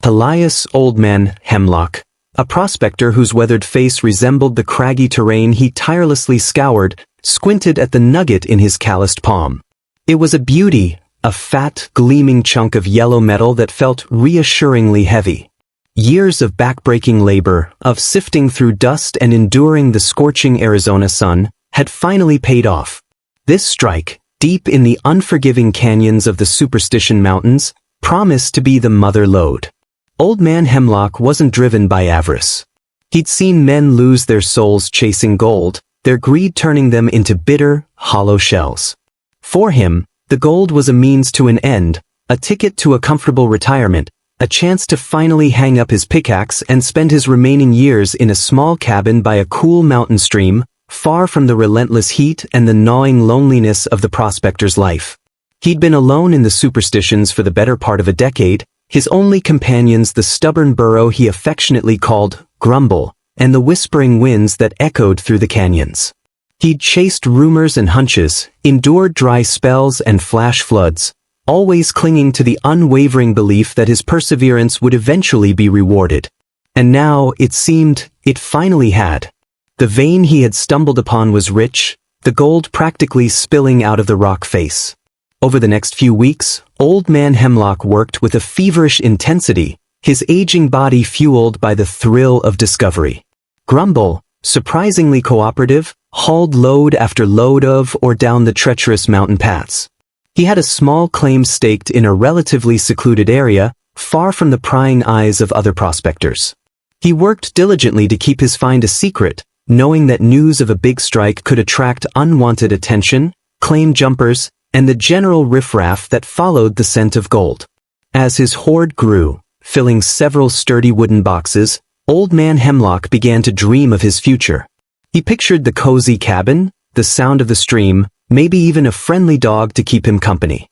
Elias Old Man Hemlock, a prospector whose weathered face resembled the craggy terrain he tirelessly scoured, squinted at the nugget in his calloused palm. It was a beauty, a fat, gleaming chunk of yellow metal that felt reassuringly heavy. Years of backbreaking labor, of sifting through dust and enduring the scorching Arizona sun, had finally paid off. This strike, deep in the unforgiving canyons of the Superstition Mountains, promised to be the mother lode. Old Man Hemlock wasn't driven by avarice. He'd seen men lose their souls chasing gold, their greed turning them into bitter, hollow shells. For him, the gold was a means to an end, a ticket to a comfortable retirement, a chance to finally hang up his pickaxe and spend his remaining years in a small cabin by a cool mountain stream, far from the relentless heat and the gnawing loneliness of the prospector's life. He'd been alone in the superstitions for the better part of a decade, his only companions the stubborn burrow he affectionately called Grumble, and the whispering winds that echoed through the canyons. He'd chased rumors and hunches, endured dry spells and flash floods, always clinging to the unwavering belief that his perseverance would eventually be rewarded. And now, it seemed, it finally had. The vein he had stumbled upon was rich, the gold practically spilling out of the rock face. Over the next few weeks, Old Man Hemlock worked with a feverish intensity, his aging body fueled by the thrill of discovery. Grumble, surprisingly cooperative, hauled load after load of or down the treacherous mountain paths. He had a small claim staked in a relatively secluded area, far from the prying eyes of other prospectors. He worked diligently to keep his find a secret, knowing that news of a big strike could attract unwanted attention, claim jumpers, and the general riffraff that followed the scent of gold. As his hoard grew, filling several sturdy wooden boxes, Old Man Hemlock began to dream of his future. He pictured the cozy cabin, the sound of the stream, maybe even a friendly dog to keep him company.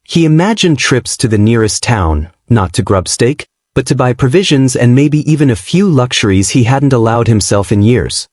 He imagined trips to the nearest town, not to grubstake, but to buy provisions and maybe even a few luxuries he hadn't allowed himself in years.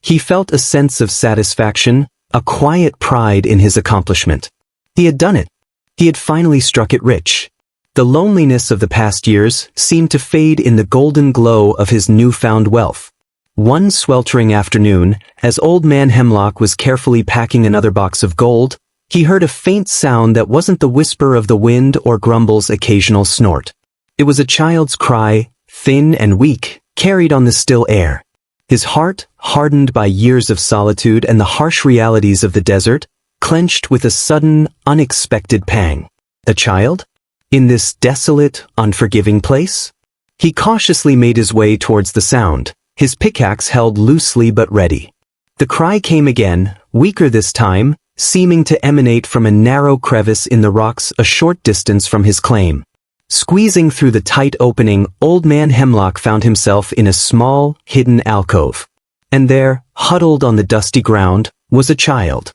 He felt a sense of satisfaction, a quiet pride in his accomplishment. He had done it. He had finally struck it rich. The loneliness of the past years seemed to fade in the golden glow of his newfound wealth. One sweltering afternoon, as Old Man Hemlock was carefully packing another box of gold, he heard a faint sound that wasn't the whisper of the wind or Grumble's occasional snort. It was a child's cry, thin and weak, carried on the still air. His heart, hardened by years of solitude and the harsh realities of the desert, clenched with a sudden, unexpected pang. A child? In this desolate, unforgiving place? He cautiously made his way towards the sound, his pickaxe held loosely but ready. The cry came again, weaker this time, seeming to emanate from a narrow crevice in the rocks a short distance from his claim. Squeezing through the tight opening, Old Man Hemlock found himself in a small, hidden alcove. And there, huddled on the dusty ground, was a child.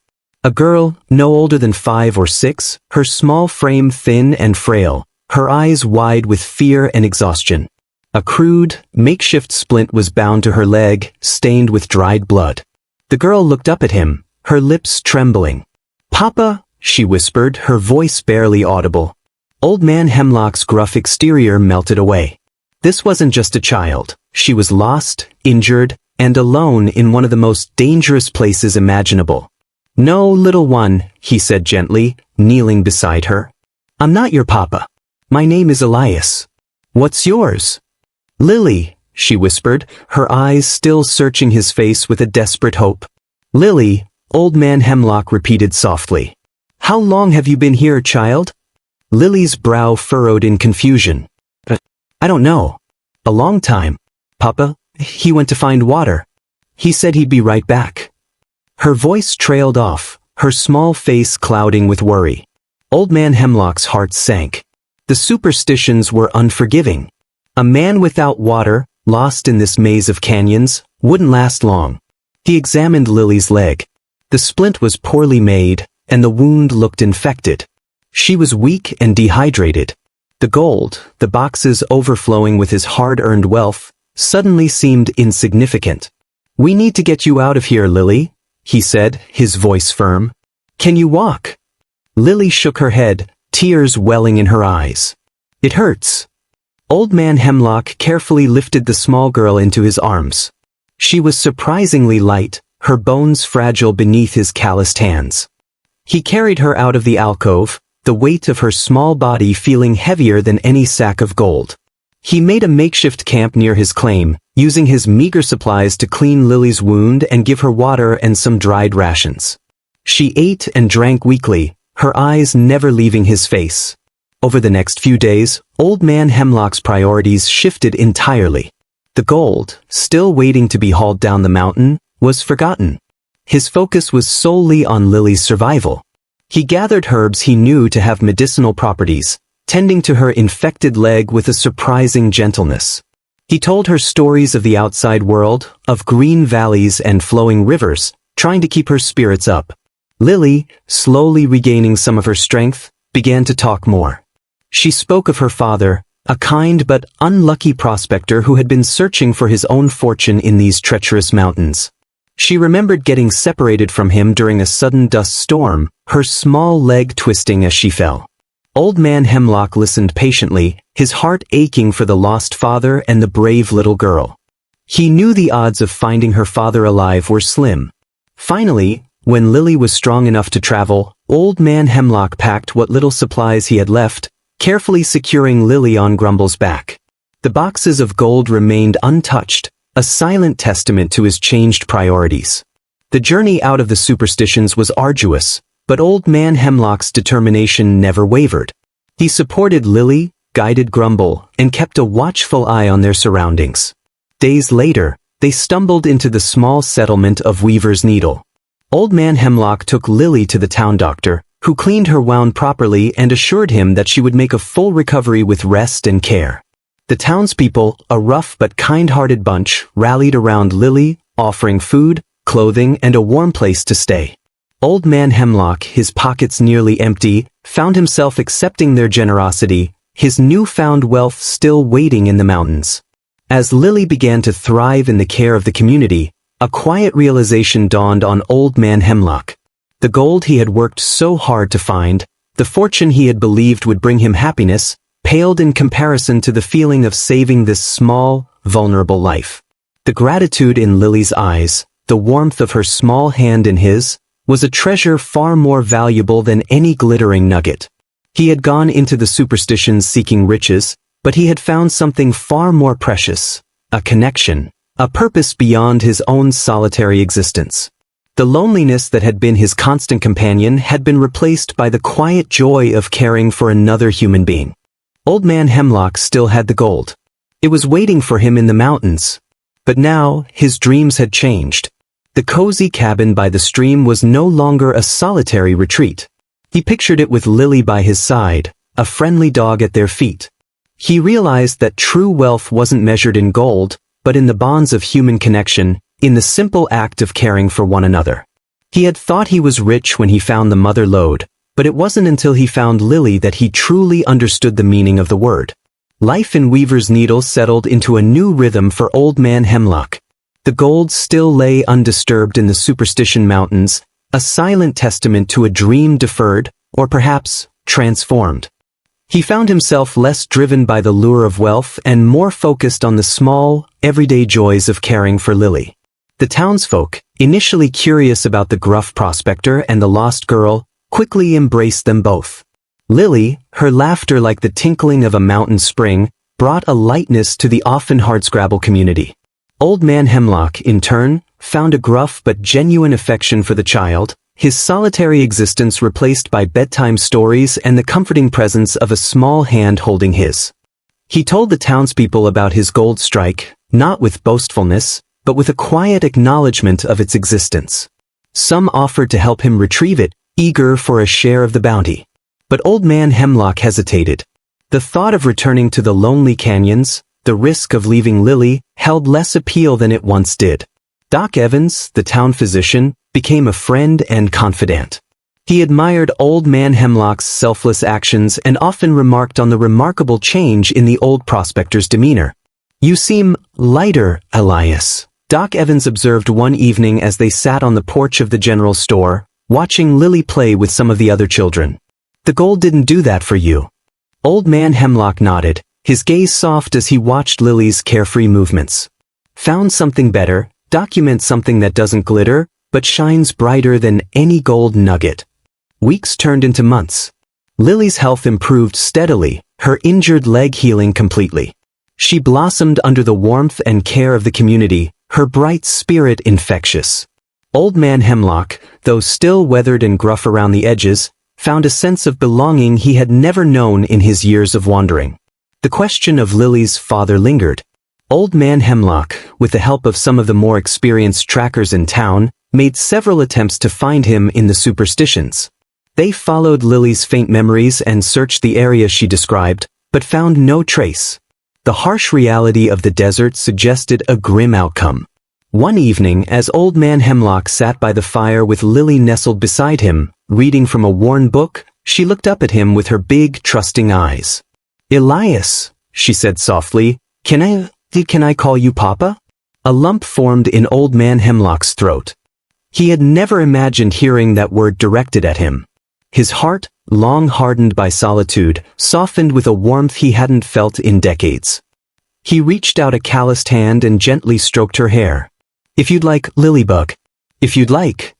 A girl, no older than 5 or 6, her small frame thin and frail, her eyes wide with fear and exhaustion. A crude, makeshift splint was bound to her leg, stained with dried blood. The girl looked up at him, her lips trembling. "Papa," she whispered, her voice barely audible. Old Man Hemlock's gruff exterior melted away. This wasn't just a child. She was lost, injured, and alone in one of the most dangerous places imaginable. "No, little one," he said gently, kneeling beside her. "I'm not your papa. My name is Elias. What's yours?" "Lily," she whispered, her eyes still searching his face with a desperate hope. "Lily," Old Man Hemlock repeated softly. "How long have you been here, child?" Lily's brow furrowed in confusion. "I don't know. A long time. Papa, he went to find water. He said he'd be right back." Her voice trailed off, her small face clouding with worry. Old Man Hemlock's heart sank. The superstitions were unforgiving. A man without water, lost in this maze of canyons, wouldn't last long. He examined Lily's leg. The splint was poorly made, and the wound looked infected. She was weak and dehydrated. The gold, the boxes overflowing with his hard-earned wealth, suddenly seemed insignificant. "We need to get you out of here, Lily," he said, his voice firm. "Can you walk?" Lily shook her head, tears welling in her eyes. "It hurts." Old Man Hemlock carefully lifted the small girl into his arms. She was surprisingly light, her bones fragile beneath his calloused hands. He carried her out of the alcove, the weight of her small body feeling heavier than any sack of gold. He made a makeshift camp near his claim, using his meager supplies to clean Lily's wound and give her water and some dried rations. She ate and drank weakly, her eyes never leaving his face. Over the next few days, Old Man Hemlock's priorities shifted entirely. The gold, still waiting to be hauled down the mountain, was forgotten. His focus was solely on Lily's survival. He gathered herbs he knew to have medicinal properties, tending to her infected leg with a surprising gentleness. He told her stories of the outside world, of green valleys and flowing rivers, trying to keep her spirits up. Lily, slowly regaining some of her strength, began to talk more. She spoke of her father, a kind but unlucky prospector who had been searching for his own fortune in these treacherous mountains. She remembered getting separated from him during a sudden dust storm, her small leg twisting as she fell. Old Man Hemlock listened patiently, his heart aching for the lost father and the brave little girl. He knew the odds of finding her father alive were slim. Finally, when Lily was strong enough to travel, Old Man Hemlock packed what little supplies he had left, carefully securing Lily on Grumble's back. The boxes of gold remained untouched, a silent testament to his changed priorities. The journey out of the superstitions was arduous, but Old Man Hemlock's determination never wavered. He supported Lily, guided Grumble, and kept a watchful eye on their surroundings. Days later, they stumbled into the small settlement of Weaver's Needle. Old Man Hemlock took Lily to the town doctor, who cleaned her wound properly and assured him that she would make a full recovery with rest and care. The townspeople, a rough but kind-hearted bunch, rallied around Lily, offering food, clothing, and a warm place to stay. Old Man Hemlock, his pockets nearly empty, found himself accepting their generosity, his newfound wealth still waiting in the mountains. As Lily began to thrive in the care of the community, a quiet realization dawned on Old Man Hemlock. The gold he had worked so hard to find, the fortune he had believed would bring him happiness, paled in comparison to the feeling of saving this small, vulnerable life. The gratitude in Lily's eyes, the warmth of her small hand in his, was a treasure far more valuable than any glittering nugget. He had gone into the superstitions seeking riches, but he had found something far more precious, a connection, a purpose beyond his own solitary existence. The loneliness that had been his constant companion had been replaced by the quiet joy of caring for another human being. Old Man Hemlock still had the gold. It was waiting for him in the mountains. But now, his dreams had changed. The cozy cabin by the stream was no longer a solitary retreat. He pictured it with Lily by his side, a friendly dog at their feet. He realized that true wealth wasn't measured in gold, but in the bonds of human connection, in the simple act of caring for one another. He had thought he was rich when he found the mother lode, but it wasn't until he found Lily that he truly understood the meaning of the word. Life in Weaver's Needle settled into a new rhythm for Old Man Hemlock. The gold still lay undisturbed in the Superstition Mountains, a silent testament to a dream deferred, or perhaps transformed. He found himself less driven by the lure of wealth and more focused on the small, everyday joys of caring for Lily. The townsfolk, initially curious about the gruff prospector and the lost girl, quickly embraced them both. Lily, her laughter like the tinkling of a mountain spring, brought a lightness to the often hardscrabble community. Old Man Hemlock, in turn, found a gruff but genuine affection for the child, his solitary existence replaced by bedtime stories and the comforting presence of a small hand holding his. He told the townspeople about his gold strike, not with boastfulness, but with a quiet acknowledgement of its existence. Some offered to help him retrieve it, eager for a share of the bounty. But Old Man Hemlock hesitated. The thought of returning to the lonely canyons, the risk of leaving Lily, held less appeal than it once did. Doc Evans, the town physician, became a friend and confidant. He admired Old Man Hemlock's selfless actions and often remarked on the remarkable change in the old prospector's demeanor. "You seem lighter, Elias," Doc Evans observed one evening as they sat on the porch of the general store, watching Lily play with some of the other children. "The gold didn't do that for you." Old Man Hemlock nodded, his gaze soft as he watched Lily's carefree movements. Found something better, document something that doesn't glitter, but shines brighter than any gold nugget. Weeks turned into months. Lily's health improved steadily, her injured leg healing completely. She blossomed under the warmth and care of the community, her bright spirit infectious. Old Man Hemlock, though still weathered and gruff around the edges, found a sense of belonging he had never known in his years of wandering. The question of Lily's father lingered. Old Man Hemlock, with the help of some of the more experienced trackers in town, made several attempts to find him in the superstitions. They followed Lily's faint memories and searched the area she described, but found no trace. The harsh reality of the desert suggested a grim outcome. One evening, as Old Man Hemlock sat by the fire with Lily nestled beside him, reading from a worn book, she looked up at him with her big, trusting eyes. "Elias," she said softly, can I call you Papa?" A lump formed in Old Man Hemlock's throat. He had never imagined hearing that word directed at him. His heart, long hardened by solitude, softened with a warmth he hadn't felt in decades. He reached out a calloused hand and gently stroked her hair. "If you'd like, Lilybug. If you'd like."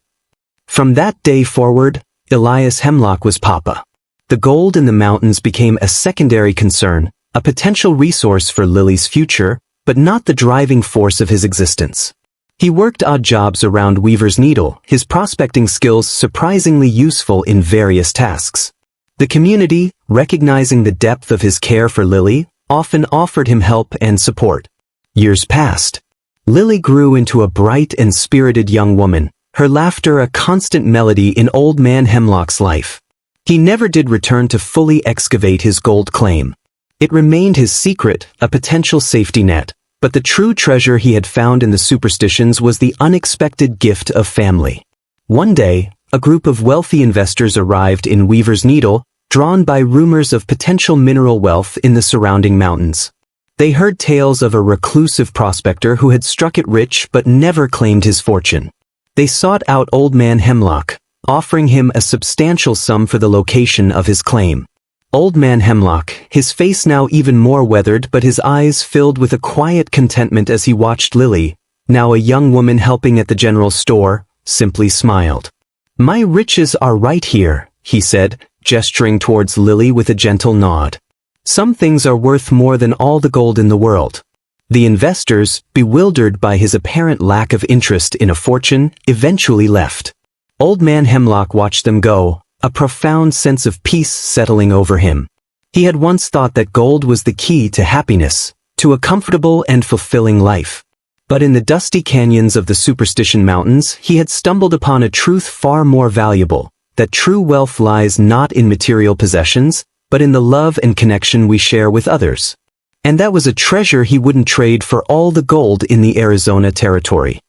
From that day forward, Elias Hemlock was Papa. The gold in the mountains became a secondary concern, a potential resource for Lily's future, but not the driving force of his existence. He worked odd jobs around Weaver's Needle, his prospecting skills surprisingly useful in various tasks. The community, recognizing the depth of his care for Lily, often offered him help and support. Years passed. Lily grew into a bright and spirited young woman, her laughter a constant melody in Old Man Hemlock's life. He never did return to fully excavate his gold claim. It remained his secret, a potential safety net. But the true treasure he had found in the superstitions was the unexpected gift of family. One day, a group of wealthy investors arrived in Weaver's Needle, drawn by rumors of potential mineral wealth in the surrounding mountains. They heard tales of a reclusive prospector who had struck it rich but never claimed his fortune. They sought out Old Man Hemlock, offering him a substantial sum for the location of his claim. Old Man Hemlock, his face now even more weathered but his eyes filled with a quiet contentment as he watched Lily, now a young woman helping at the general store, simply smiled. "My riches are right here," he said, gesturing towards Lily with a gentle nod. "Some things are worth more than all the gold in the world." The investors, bewildered by his apparent lack of interest in a fortune, eventually left. Old Man Hemlock watched them go, a profound sense of peace settling over him. He had once thought that gold was the key to happiness, to a comfortable and fulfilling life. But in the dusty canyons of the Superstition Mountains, he had stumbled upon a truth far more valuable, that true wealth lies not in material possessions, but in the love and connection we share with others. And that was a treasure he wouldn't trade for all the gold in the Arizona territory.